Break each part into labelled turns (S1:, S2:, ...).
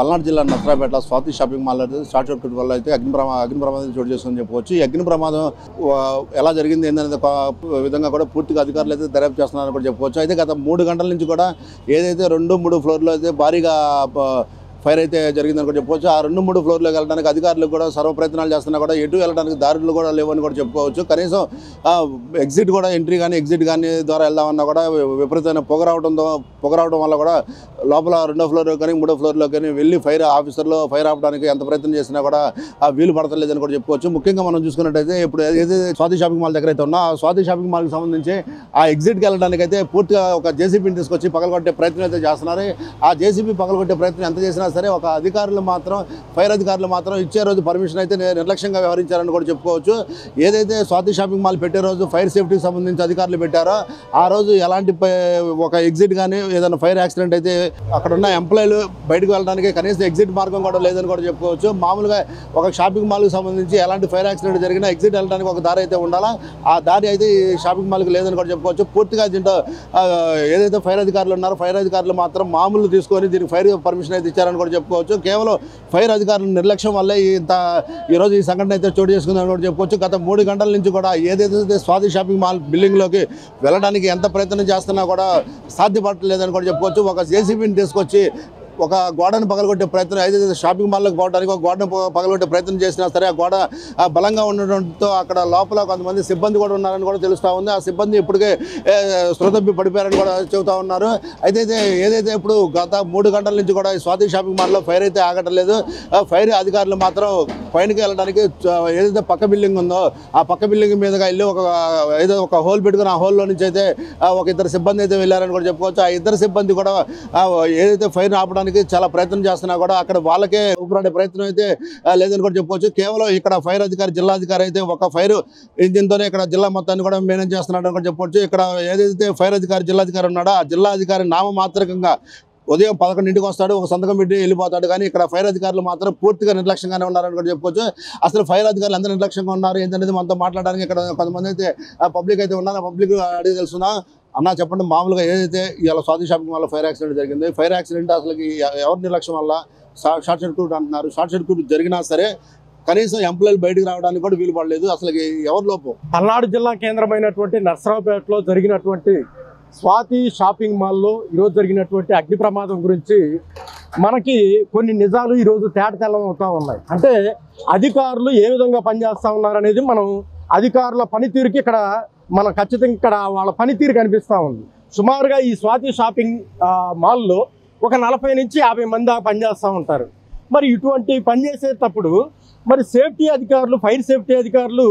S1: పల్నాడు జిల్లా Narasaraopet Swathi shopping mall short circuit వల్ల అయితే అగ్ని ప్రమాదం చోటు చేసుకుని చెప్పవచ్చు. ఈ అగ్ని ప్రమాదం ఎలా జరిగింది ఏందనేది విధంగా కూడా పూర్తిగా అధికారులు అయితే దర్యాప్తు చేస్తున్నారని కూడా చెప్పుకోవచ్చు. అయితే గత 3 గంటల నుంచి కూడా ఏదైతే 2-3 ఫ్లోర్లో అయితే భారీగా ఫైర్ అయితే జరిగిందని కూడా చెప్పుకోవచ్చు. ఆ 2-3 ఫ్లోర్లోకి వెళ్ళడానికి అధికారులు కూడా సర్వ ప్రయత్నాలు చేస్తున్నా కూడా ఎటు వెళ్ళడానికి దారులు కూడా లేవని కూడా చెప్పుకోవచ్చు. కనీసం ఎగ్జిట్ కూడా ఎంట్రీ కానీ ఎగ్జిట్ కానీ ద్వారా వెళ్దామన్నా కూడా విపరీతమైన పొగ రావడం వల్ల కూడా లోపల 2వ ఫ్లోర్ కానీ 3వ ఫ్లోర్లో కానీ వెళ్ళి ఫైర్ ఆపడానికి ఎంత ప్రయత్నం చేసినా కూడా వీలు పడతలేదని కూడా చెప్పుకోవచ్చు. ముఖ్యంగా మనం చూసుకున్నట్టయితే ఇప్పుడు ఏదైతే స్వాతి షాపింగ్ మాల్ దగ్గర అయితే ఉన్నా ఆ స్వాతి షాపింగ్ మాల్కి సంబంధించి ఆ ఎగ్జిట్కి వెళ్ళడానికి అయితే పూర్తిగా ఒక జేసీబీని తీసుకొచ్చి పగలగొట్టే ప్రయత్నం అయితే చేస్తున్నారు. ఆ జేసీబీ పగలగొట్టే ప్రయత్నం ఎంత చేసినా సరే ఒక ఫైర్ అధికారులు మాత్రం ఇచ్చే రోజు పర్మిషన్ అయితే నిర్లక్ష్యంగా వ్యవహరించారని కూడా చెప్పుకోవచ్చు. ఏదైతే స్వాతి షాపింగ్ మాల్ పెట్టే రోజు ఫైర్ సేఫ్టీకి సంబంధించి అధికారులు పెట్టారో ఆ రోజు ఎలాంటి ఒక ఎగ్జిట్ కానీ ఏదైనా ఫైర్ యాక్సిడెంట్ అయితే అక్కడ ఉన్న ఎంప్లాయీలు బయటకు వెళ్ళడానికి కనీసం ఎగ్జిట్ మార్గం కూడా లేదని కూడా చెప్పుకోవచ్చు. మామూలుగా ఒక షాపింగ్ మాల్కి సంబంధించి ఎలాంటి ఫైర్ యాక్సిడెంట్ జరిగినా ఎగ్జిట్ వెళ్ళడానికి ఒక దారి అయితే ఉండాలా, ఆ దారి అయితే ఈ షాపింగ్ మాల్కి లేదని కూడా చెప్పుకోవచ్చు. పూర్తిగా దీంట్లో ఏదైతే ఫైర్ అధికారులు ఉన్నారో ఫైర్ అధికారులు మాత్రం మామూలు తీసుకొని దీనికి ఫైర్ పర్మిషన్ అయితే ఇచ్చారని కూడా చెప్పుకోవచ్చు. కేవలం ఫైర్ అధికారుల నిర్లక్ష్యం వల్లే ఈరోజు ఈ సంఘటన అయితే చోటు చేసుకుందని కూడా చెప్పుకోవచ్చు. గత 3 గంటల నుంచి కూడా ఏదైతే స్వాతి షాపింగ్ మాల్ బిల్డింగ్లోకి వెళ్ళడానికి ఎంత ప్రయత్నం చేస్తున్నా కూడా సాధ్యపడలేదని కూడా చెప్పుకోవచ్చు. ఒక జేసీబీని తీసుకొచ్చి ఒక గోడను పగలగొట్టే ప్రయత్నం ఏదైతే షాపింగ్ మాల్లోకి పోవడానికి ఒక గోడను పగలగొట్టే ప్రయత్నం చేసినా సరే ఆ గోడ బలంగా ఉండడంతో అక్కడ లోపల కొంతమంది సిబ్బంది కూడా ఉన్నారని కూడా తెలుస్తూ ఉంది. ఆ సిబ్బంది ఇప్పటికే స్పృహతప్పి పడిపోయారని కూడా చెబుతూ ఉన్నారు. అయితే ఏదైతే ఇప్పుడు గత 3 గంటల నుంచి కూడా స్వాతి షాపింగ్ మాల్లో ఫైర్ అయితే ఆగటం లేదు. ఫైర్ అధికారులు మాత్రం పైనకి వెళ్ళడానికి ఏదైతే పక్క బిల్డింగ్ ఉందో ఆ పక్క బిల్డింగ్ మీదుగా వెళ్ళి ఒక హోల్ పెట్టుకుని ఆ హోల్లో నుంచి అయితే ఒక 2 సిబ్బంది అయితే వెళ్ళారని కూడా చెప్పుకోవచ్చు. ఆ 2 సిబ్బంది కూడా ఏదైతే ఫైర్ ఆపడానికి చాలా ప్రయత్నం చేస్తున్నా కూడా అక్కడ వాళ్ళకే ఊపిరాడే ప్రయత్నం అయితే లేదని కూడా చెప్పుకోవచ్చు. కేవలం ఇక్కడ ఫైర్ అధికారి జిల్లా అధికారి అయితే ఒక ఫైర్ ఇంజిన్తోనే ఇక్కడ జిల్లా మొత్తాన్ని కూడా మేనేజ్ చేస్తున్నాడని కూడా చెప్పుకోవచ్చు. ఇక్కడ ఏదైతే ఫైర్ అధికారి జిల్లాధికారి ఉన్నాడో ఆ జిల్లా అధికారి నామమాత్రకంగా ఉదయం 11ంటికి వస్తాడు, ఒక సంతకం పెట్టి వెళ్ళిపోతాడు. కానీ ఇక్కడ ఫైర్ అధికారులు మాత్రం పూర్తిగా నిర్లక్ష్యంగానే ఉన్నారని కూడా చెప్పుకోవచ్చు. అసలు ఫైర్ అధికారులు ఎంత నిర్లక్ష్యంగా ఉన్నారు ఏంటనేది మనతో మాట్లాడడానికి ఇక్కడ కొంతమంది అయితే పబ్లిక్ అయితే ఉన్నారు. పబ్లిక్ అడిగి తెలుసున్నా అన్న చెప్పండి, మామూలుగా ఏదైతే ఇలా స్వాతి షాపింగ్ వల్ల ఫైర్ యాక్సిడెంట్ జరిగింది, ఫైర్ యాక్సిడెంట్ అసలు ఎవరి నిర్లక్ష్యం వల్ల షార్ట్ సర్క్యూట్ అంటున్నారు. షార్ట్ సర్క్యూట్ జరిగినా సరే కనీసం ఎంప్లాయీలు బయటకు రావడానికి కూడా వీలు పడలేదు. అసలు ఎవరి లోపం?
S2: పల్నాడు జిల్లా కేంద్రమైనటువంటి నర్సరావుపేటలో జరిగినటువంటి స్వాతి షాపింగ్ మాల్లో ఈరోజు జరిగినటువంటి అగ్ని ప్రమాదం గురించి మనకి కొన్ని నిజాలు ఈరోజు తేటతెల్లం అవుతూ ఉన్నాయి. అంటే అధికారులు ఏ విధంగా పనిచేస్తూ ఉన్నారనేది మనం అధికారుల పనితీరుకి ఇక్కడ మనం ఖచ్చితంగా ఇక్కడ వాళ్ళ పనితీరు కనిపిస్తూ ఉంది. సుమారుగా ఈ స్వాతి షాపింగ్ మాల్లో ఒక 40 నుంచి 50 మంది దాకా పనిచేస్తూ ఉంటారు. మరి ఇటువంటి పనిచేసేటప్పుడు మరి సేఫ్టీ అధికారులు, ఫైర్ సేఫ్టీ అధికారులు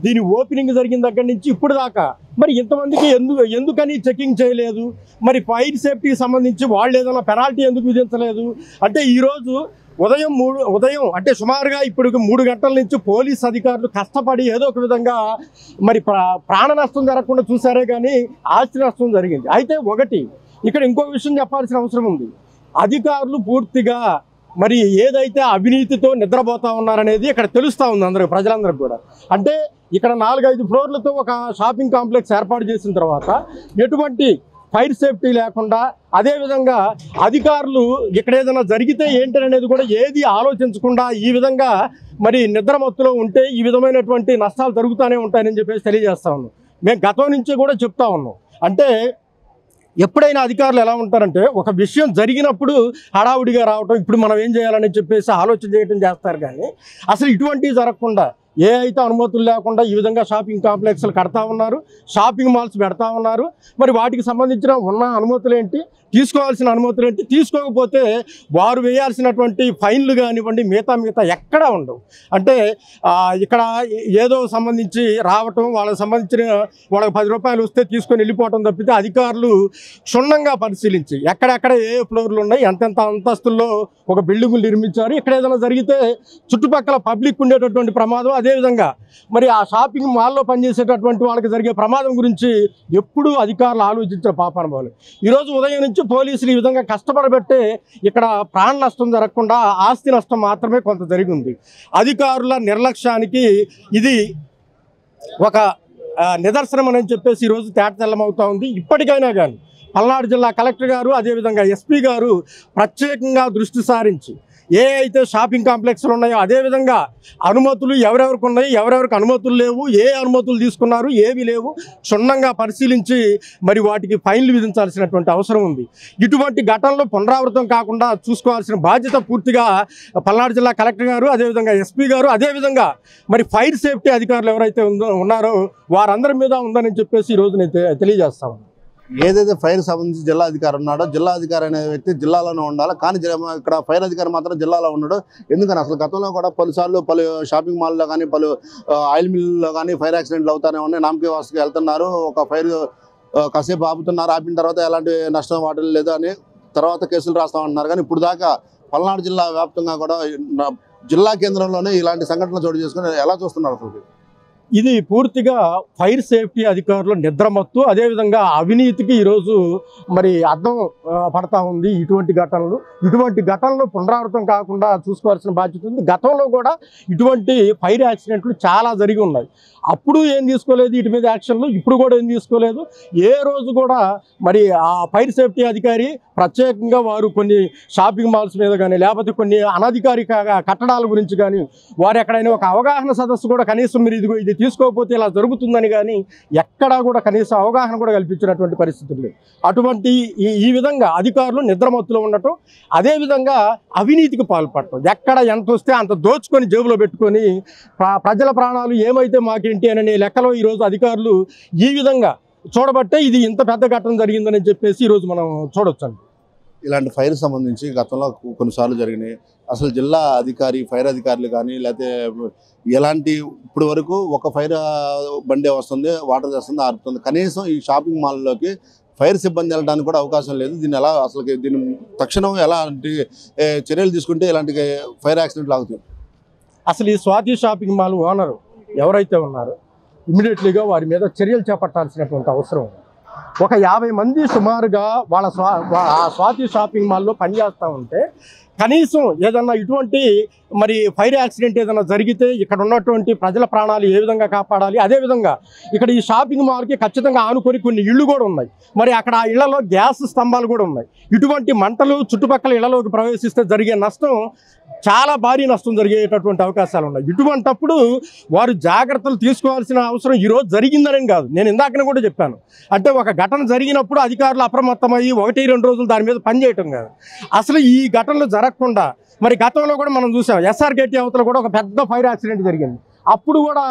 S2: దీని ఓపెనింగ్ జరిగిన దగ్గర నుంచి ఇప్పుడు దాకా మరి ఇంతమందికి ఎందుకని చెకింగ్ చేయలేదు? మరి ఫైర్ సేఫ్టీకి సంబంధించి వాళ్ళు ఏదైనా పెనాల్టీ ఎందుకు విధించలేదు? అంటే ఈరోజు ఉదయం అంటే సుమారుగా ఇప్పుడు 3 గంటల నుంచి పోలీస్ అధికారులు కష్టపడి ఏదో ఒక విధంగా మరి ప్రాణ నష్టం జరగకుండా చూసారే కానీ ఆస్తి నష్టం జరిగింది. అయితే ఇక్కడ ఇంకో విషయం చెప్పాల్సిన అవసరం ఉంది. అధికారులు పూర్తిగా మరి ఏదైతే అవినీతితో నిద్రపోతా ఉన్నారనేది ఇక్కడ తెలుస్తూ ఉంది అందరికి, ప్రజలందరికీ కూడా. అంటే ఇక్కడ 4-5 ఫ్లోర్లతో ఒక షాపింగ్ కాంప్లెక్స్ ఏర్పాటు చేసిన తర్వాత ఎటువంటి ఫైర్ సేఫ్టీ లేకుండా, అదేవిధంగా అధికారులు ఇక్కడ ఏదైనా జరిగితే ఏంటనేది కూడా ఏది ఆలోచించకుండా ఈ విధంగా మరి నిద్రమత్తులో ఉంటే ఈ విధమైనటువంటి నష్టాలు జరుగుతూనే ఉంటాయని చెప్పేసి తెలియజేస్తా ఉన్నాం. మేము గతం నుంచి కూడా చెప్తా ఉన్నాం. అంటే ఎప్పుడైనా అధికారులు ఎలా ఉంటారంటే ఒక విషయం జరిగినప్పుడు హడావుడిగా రావటం, ఇప్పుడు మనం ఏం చేయాలని చెప్పేసి ఆలోచన చేయడం చేస్తారు. కానీ అసలు ఇటువంటివి జరగకుండా ఏ అయితే అనుమతులు లేకుండా ఈ విధంగా షాపింగ్ కాంప్లెక్స్లు కడతా ఉన్నారు, షాపింగ్ మాల్స్ పెడతా ఉన్నారు. మరి వాటికి సంబంధించిన ఉన్న అనుమతులు ఏంటి, తీసుకోవాల్సిన అనుమతులు ఏంటి, తీసుకోకపోతే వారు వేయాల్సినటువంటి ఫైన్లు కానివ్వండి మిగతా ఎక్కడా ఉండవు. అంటే ఇక్కడ ఏదో సంబంధించి రావటం, వాళ్ళకి సంబంధించిన వాళ్ళకి 10 రూపాయలు వస్తే తీసుకొని వెళ్ళిపోవటం తప్పితే అధికారులు క్షుణ్ణంగా పరిశీలించి ఎక్కడెక్కడ ఏ ఫ్లోర్లు ఉన్నాయి, ఎంతెంత అంతస్తుల్లో ఒక బిల్డింగులు నిర్మించారు, ఇక్కడ ఏదైనా జరిగితే చుట్టుపక్కల పబ్లిక్ ఉండేటటువంటి ప్రమాదం, అదేవిధంగా మరి ఆ షాపింగ్ మాల్లో పనిచేసేటటువంటి వాళ్ళకి జరిగే ప్రమాదం గురించి ఎప్పుడూ అధికారులు ఆలోచించిన పాపానుభవాలు. ఈరోజు ఉదయం నుంచి పోలీసులు ఈ విధంగా కష్టపడబట్టే ఇక్కడ ప్రాణ నష్టం జరగకుండా ఆస్తి నష్టం మాత్రమే కొంత జరిగింది. అధికారుల నిర్లక్ష్యానికి ఇది ఒక నిదర్శనం అని చెప్పేసి ఈరోజు తేటతెల్లమవుతా ఉంది. ఇప్పటికైనా కానీ పల్నాడు జిల్లా కలెక్టర్ గారు అదేవిధంగా ఎస్పీ గారు ప్రత్యేకంగా దృష్టి సారించి ఏ అయితే షాపింగ్ కాంప్లెక్స్లు ఉన్నాయో అదేవిధంగా అనుమతులు ఎవరెవరికి ఉన్నాయి, ఎవరెవరికి అనుమతులు లేవు, ఏ అనుమతులు తీసుకున్నారు, ఏవి లేవు క్షుణ్ణంగా పరిశీలించి మరి వాటికి ఫైన్లు విధించాల్సినటువంటి అవసరం ఉంది. ఇటువంటి ఘటనలు పునరావృతం కాకుండా చూసుకోవాల్సిన బాధ్యత పూర్తిగా పల్నాడు జిల్లా కలెక్టర్ గారు అదేవిధంగా ఎస్పీ గారు అదేవిధంగా మరి ఫైర్ సేఫ్టీ అధికారులు ఎవరైతే ఉన్నారో వారందరి మీద ఉందని చెప్పేసి ఈరోజు నేను తెలియజేస్తాను.
S1: ఏదైతే ఫైర్ సంబంధించి జిల్లా అధికారి ఉన్నాడో జిల్లా అధికారి అనే వ్యక్తి జిల్లాలోనే ఉండాలి, కానీ ఇక్కడ ఫైర్ అధికారి మాత్రం జిల్లాలో ఉన్నాడు. ఎందుకని అసలు గతంలో కూడా పలుసార్లు పలు షాపింగ్ మాల్లో కానీ పలు ఆయిల్ మిల్లుల్లో కానీ ఫైర్ యాక్సిడెంట్లు అవుతానే ఉన్నాయి. నామకే వాసుకి వెళ్తున్నారు, ఒక ఫైర్ కాసేపు ఆపుతున్నారు, ఆపిన తర్వాత ఎలాంటి నష్టం వాటిల్ లేదు అని తర్వాత కేసులు రాస్తామంటున్నారు. కానీ ఇప్పుడు దాకా పల్నాడు జిల్లా వ్యాప్తంగా కూడా జిల్లా కేంద్రంలోనే ఇలాంటి సంఘటనలు చోటు చేసుకుని ఎలా చూస్తున్నారు అసలు?
S2: ఇది పూర్తిగా ఫైర్ సేఫ్టీ అధికారులు నిద్రమత్తు అదేవిధంగా అవినీతికి ఈరోజు మరి అర్థం పడతా ఉంది. ఇటువంటి ఘటనలు పునరావృతం కాకుండా చూసుకోవాల్సిన బాధ్యత ఉంది. గతంలో కూడా ఇటువంటి ఫైర్ యాక్సిడెంట్లు చాలా జరిగి ఉన్నాయి. అప్పుడు ఏం తీసుకోలేదు వీటి మీద యాక్షన్లు, ఇప్పుడు కూడా ఏం తీసుకోలేదు. ఏ రోజు కూడా మరి ఆ ఫైర్ సేఫ్టీ అధికారి ప్రత్యేకంగా వారు కొన్ని షాపింగ్ మాల్స్ మీద కానీ లేకపోతే కొన్ని అనధికారిక కట్టడాల గురించి కానీ వారు ఎక్కడైనా ఒక అవగాహన సదస్సు కూడా కనీసం మీరు ఇది తీసుకోకపోతే ఇలా జరుగుతుందని కానీ ఎక్కడా కూడా కనీసం అవగాహన కూడా కల్పించినటువంటి పరిస్థితులు లేవు. అటువంటి ఈ విధంగా అధికారులు నిద్రమత్తులో ఉండటం అదేవిధంగా అవినీతికి పాల్పడటం, ఎక్కడ ఎంత వస్తే అంత దోచుకొని జేబులో పెట్టుకొని ప్రజల ప్రాణాలు ఏమైతే మాకేంటి అనే లెక్కలో ఈరోజు అధికారులు ఈ విధంగా చూడబట్టే ఇది ఇంత పెద్ద ఘటన జరిగిందని చెప్పేసి ఈరోజు మనం చూడొచ్చండి.
S1: ఇలాంటి ఫైర్ సంబంధించి గతంలో కొన్నిసార్లు జరిగినాయి. అసలు జిల్లా అధికారి ఫైర్ అధికారులు కానీ లేకపోతే ఎలాంటి ఇప్పుడు వరకు ఒక ఫైర్ బండి వస్తుంది, వాటర్ చేస్తుంది, ఆరుతుంది. కనీసం ఈ షాపింగ్ మాల్లోకి ఫైర్ సిబ్బంది వెళ్ళడానికి కూడా అవకాశం లేదు. దీన్ని ఎలా అసలు దీన్ని తక్షణం ఎలాంటి చర్యలు తీసుకుంటే ఇలాంటి ఫైర్ యాక్సిడెంట్లు ఆగుతాయి?
S2: అసలు ఈ స్వాతి షాపింగ్ మాల్ ఓనరు ఎవరైతే ఉన్నారో ఇమ్మీడియట్లీగా వారి మీద చర్యలు చేపట్టాల్సినటువంటి అవసరం ఉంది. ఒక 50 మంది సుమారుగా వాళ్ళ స్వాతి షాపింగ్ మాల్లో పనిచేస్తూ ఉంటే కనీసం ఏదన్నా ఇటువంటి మరి ఫైర్ యాక్సిడెంట్ ఏదైనా జరిగితే ఇక్కడ ఉన్నటువంటి ప్రజల ప్రాణాలు ఏ విధంగా కాపాడాలి, అదేవిధంగా ఇక్కడ ఈ షాపింగ్ మాల్కి ఖచ్చితంగా ఆనుకొని కొన్ని ఇళ్ళు కూడా ఉన్నాయి. మరి అక్కడ ఆ ఇళ్లలో గ్యాస్ స్తంభాలు కూడా ఉన్నాయి. ఇటువంటి మంటలు చుట్టుపక్కల ఇళ్లలోకి ప్రవేశిస్తే జరిగే నష్టం చాలా భారీ నష్టం జరిగేటటువంటి అవకాశాలు ఉన్నాయి. ఇటువంటప్పుడు వారు జాగ్రత్తలు తీసుకోవాల్సిన అవసరం ఈరోజు జరిగిందని కాదు, నేను ఇందాకనే కూడా చెప్పాను. అంటే ఒక ఘటన జరిగినప్పుడు అధికారులు అప్రమత్తమయ్యి 1-2 రోజులు దాని మీద పనిచేయటం కాదు. అసలు ఈ ఘటనలు జరగకుండా మరి గతంలో కూడా మనం చూసాం, ఎస్ఆర్కేటీ అవతల కూడా ఒక పెద్ద ఫైర్ యాక్సిడెంట్ జరిగింది. అప్పుడు కూడా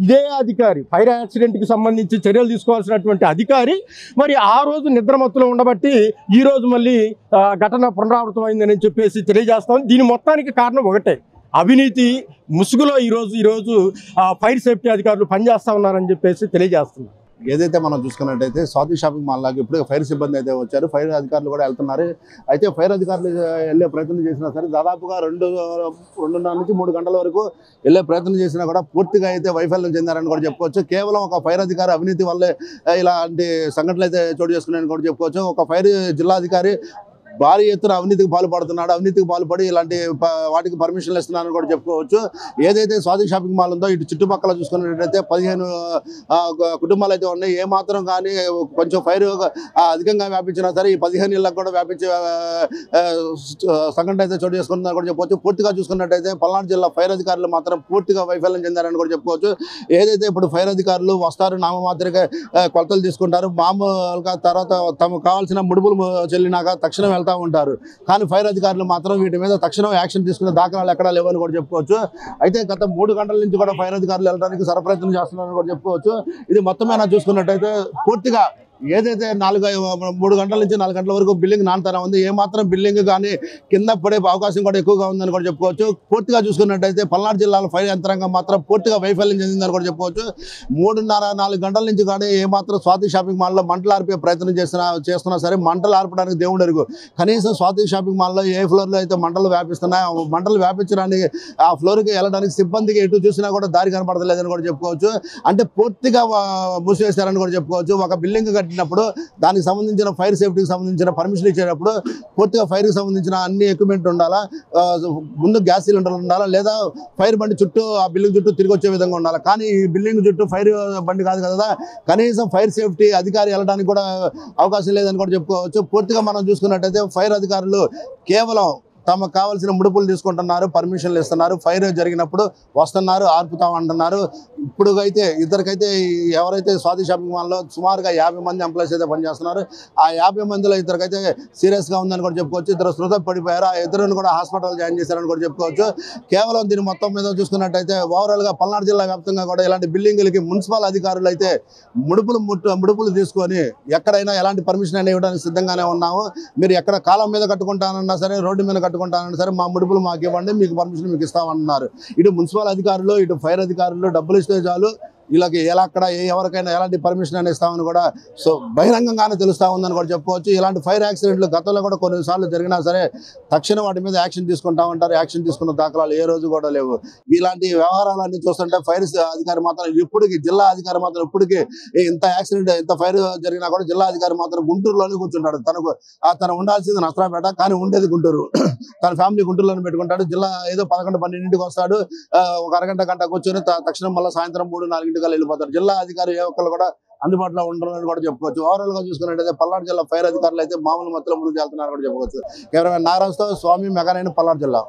S2: ఇదే అధికారి ఫైర్ యాక్సిడెంట్కి సంబంధించి చర్యలు తీసుకోవాల్సినటువంటి అధికారి మరి ఆ రోజు నిద్రమత్తులో ఉండబట్టి ఈరోజు మళ్ళీ ఘటన పునరావృతం అయిందని చెప్పేసి తెలియజేస్తాం. దీని మొత్తానికి కారణం ఒకటే, అవినీతి ముసుగులో ఈరోజు ఫైర్ సేఫ్టీ అధికారులు పనిచేస్తూ ఉన్నారని చెప్పేసి తెలియజేస్తున్నారు.
S1: ఏదైతే మనం చూసుకున్నట్టయితే స్వాతి షాపింగ్ మాల్ లాగా ఇప్పుడు ఫైర్ సిబ్బంది అయితే వచ్చారు, ఫైర్ అధికారులు కూడా వెళ్తున్నారు. అయితే ఫైర్ అధికారులు వెళ్ళే ప్రయత్నం చేసినా సరే దాదాపుగా 2.5 నుంచి 3 గంటల వరకు వెళ్ళే ప్రయత్నం చేసినా కూడా పూర్తిగా అయితే వైఫల్యం చెందారని కూడా చెప్పుకోవచ్చు. కేవలం ఒక ఫైర్ అధికారి అవినీతి వల్లే ఇలాంటి సంఘటనలు అయితే చోటు చేసుకున్నాయని కూడా చెప్పుకోవచ్చు. ఒక ఫైర్ జిల్లా అధికారి భారీ ఎత్తున అవినీతికి పాల్పడుతున్నాడు, అవినీతికి పాల్పడి ఇలాంటి వాటికి పర్మిషన్లు ఇస్తున్నారని కూడా చెప్పుకోవచ్చు. ఏదైతే స్వాతి షాపింగ్ మాల్ ఉందో ఇటు చుట్టుపక్కల చూసుకున్నట్టయితే 15 కుటుంబాలు అయితే ఉన్నాయి. ఏమాత్రం కానీ కొంచెం ఫైర్ అధికంగా వ్యాపించినా సరే ఈ 15 ఇళ్ళకు కూడా వ్యాపించే సంఘటన అయితే చోటు చేసుకుంటుందని కూడా చెప్పవచ్చు. పూర్తిగా చూసుకున్నట్టయితే పల్నాడు జిల్లా ఫైర్ అధికారులు మాత్రం పూర్తిగా వైఫల్యం చెందారని కూడా చెప్పుకోవచ్చు. ఏదైతే ఇప్పుడు ఫైర్ అధికారులు వస్తారు, నామమాత్రిగా కొలతలు తీసుకుంటారు, మామూలుగా తర్వాత తమకు కావాల్సిన ముడుపులు చెల్లినాక తక్షణం వెళ్తూ ఉంటారు. కానీ ఫైర్ అధికారులు మాత్రం వీటి మీద తక్షణం యాక్షన్ తీసుకునే దాఖలాలు ఎక్కడా లేవని కూడా చెప్పుకోవచ్చు. అయితే గత 3 గంటల నుంచి కూడా ఫైర్ అధికారులు వెళ్ళడానికి సరప్రయత్నం చేస్తున్నారని కూడా చెప్పుకోవచ్చు. ఇది మొత్తమేనా చూసుకున్నట్టయితే పూర్తిగా ఏదైతే 3 గంటల నుంచి 4 గంటల వరకు బిల్డింగ్ నాణ్యత ఉంది, ఏమాత్రం బిల్డింగ్ కానీ కింద పడే అవకాశం కూడా ఎక్కువగా ఉందని కూడా చెప్పుకోవచ్చు. పూర్తిగా చూసుకున్నట్టయితే పల్నాడు జిల్లాలో ఫైర్ యంత్రాంగం మాత్రం పూర్తిగా వైఫల్యం చెందిందని కూడా చెప్పుకోవచ్చు. 3.5-4 గంటల నుంచి కానీ ఏమాత్రం స్వాతి షాపింగ్ మాల్లో మంటలు ఆర్పే ప్రయత్నం చేస్తున్నా సరే మంటలు ఆర్పడానికి దేవుడు ఎరుగు. కనీసం స్వాతి షాపింగ్ మాల్లో ఏ ఫ్లోర్లో అయితే మంటలు వ్యాపిస్తున్నాయో మంటలు వ్యాపించడానికి ఆ ఫ్లోర్కి వెళ్ళడానికి సిబ్బందికి ఎటు చూసినా కూడా దారి కనపడలేదని కూడా చెప్పుకోవచ్చు. అంటే పూర్తిగా మూసివేశారని కూడా చెప్పుకోవచ్చు. ఒక బిల్డింగ్ కట్టినప్పుడు దానికి సంబంధించిన ఫైర్ సేఫ్టీకి సంబంధించిన పర్మిషన్ ఇచ్చేటప్పుడు పూర్తిగా ఫైర్కి సంబంధించిన అన్ని ఎక్విప్మెంట్ ఉండాలా, ముందు గ్యాస్ సిలిండర్లు ఉండాలా, లేదా ఫైర్ బండి చుట్టూ ఆ బిల్డింగ్ చుట్టూ తిరిగి వచ్చే విధంగా ఉండాలి. కానీ ఈ బిల్డింగ్ చుట్టూ ఫైర్ బండి కాదు కదా, కనీసం ఫైర్ సేఫ్టీ అధికారి వెళ్ళడానికి కూడా అవకాశం లేదని కూడా చెప్పుకోవచ్చు. పూర్తిగా మనం చూసుకున్నట్టయితే ఫైర్ అధికారులు కేవలం తమకు కావాల్సిన ముడుపులు తీసుకుంటున్నారు, పర్మిషన్లు ఇస్తున్నారు, ఫైర్ జరిగినప్పుడు వస్తున్నారు, ఆర్పుతామంటున్నారు. ఇప్పుడు అయితే ఇద్దరికైతే ఎవరైతే స్వాతి షాపింగ్ మాల్లో సుమారుగా 50 మంది ఎంప్లాయీస్ అయితే పనిచేస్తున్నారు, ఆ 50 మందిలో ఇద్దరికైతే సీరియస్గా ఉందని కూడా చెప్పుకోవచ్చు. ఇద్దరు శృత పడిపోయారు, ఆ ఇద్దరుని కూడా హాస్పిటల్ జాయిన్ చేశారని కూడా చెప్పుకోవచ్చు. కేవలం దీని మొత్తం మీద చూసుకున్నట్టయితే ఓవరాల్గా పల్నాడు జిల్లా వ్యాప్తంగా కూడా ఇలాంటి బిల్డింగులకి మున్సిపల్ అధికారులు అయితే ముడుపులు తీసుకొని ఎక్కడైనా ఎలాంటి పర్మిషన్ అయినా ఇవ్వడానికి సిద్ధంగానే ఉన్నాము. మీరు ఎక్కడ కాలం మీద కట్టుకుంటానన్నా సరే, రోడ్డు మీద కట్టుకుంటానన్నా సరే, మా ముడుపులు మాకు ఇవ్వండి, మీకు పర్మిషన్ మీకు ఇస్తామన్నారు. ఇటు మున్సిపల్ అధికారులు, ఇటు ఫైర్ అధికారులు డబ్బులు ఇస్తే చాలు వీళ్ళకి అక్కడ ఎవరికైనా ఎలాంటి పర్మిషన్ అని ఇస్తామని కూడా బహిరంగంగానే తెలుస్తూ ఉందని కూడా చెప్పుకోవచ్చు. ఇలాంటి ఫైర్ యాక్సిడెంట్లు గతంలో కూడా కొన్నిసార్లు జరిగినా సరే తక్షణం వాటి మీద యాక్షన్ తీసుకుంటా ఉంటారు. యాక్షన్ తీసుకున్న దాఖలాలు ఏ రోజు కూడా లేవు. ఇలాంటి వ్యవహారాలన్నీ చూస్తుంటే ఫైర్ అధికారి మాత్రం ఇప్పటికి, జిల్లా అధికారి మాత్రం ఇప్పటికీ ఇంత యాక్సిడెంట్, ఇంత ఫైర్ జరిగినా కూడా జిల్లా అధికారి మాత్రం గుంటూరులోనే కూర్చుంటాడు. తను ఉండాల్సింది నర్సరావుపేట, కానీ ఉండేది గుంటూరు. తన ఫ్యామిలీ గుంటూరులోనే పెట్టుకుంటాడు. జిల్లా ఏదో 11-12 వస్తాడు, ఒక అరగంట గంట కూర్చొని తక్షణం మళ్ళీ సాయంత్రం 3-4 వెళ్ళిపోతారు. జిల్లా అధికారి ఏ ఒక్కరు కూడా అందుబాటులో ఉండరని కూడా చెప్పుకోవచ్చు. ఓవరాల్ గా చూసుకున్నట్టయితే పల్నాడు జిల్లా ఫైర్ అధికారులు అయితే మామూలు మధ్యలో ముందుకు వెళ్తున్నారు కూడా చెప్పుకోవచ్చు. కెమెరామెన్ నాగరాజుతో స్వామి, మెగానైన్, పల్నాడు జిల్లా.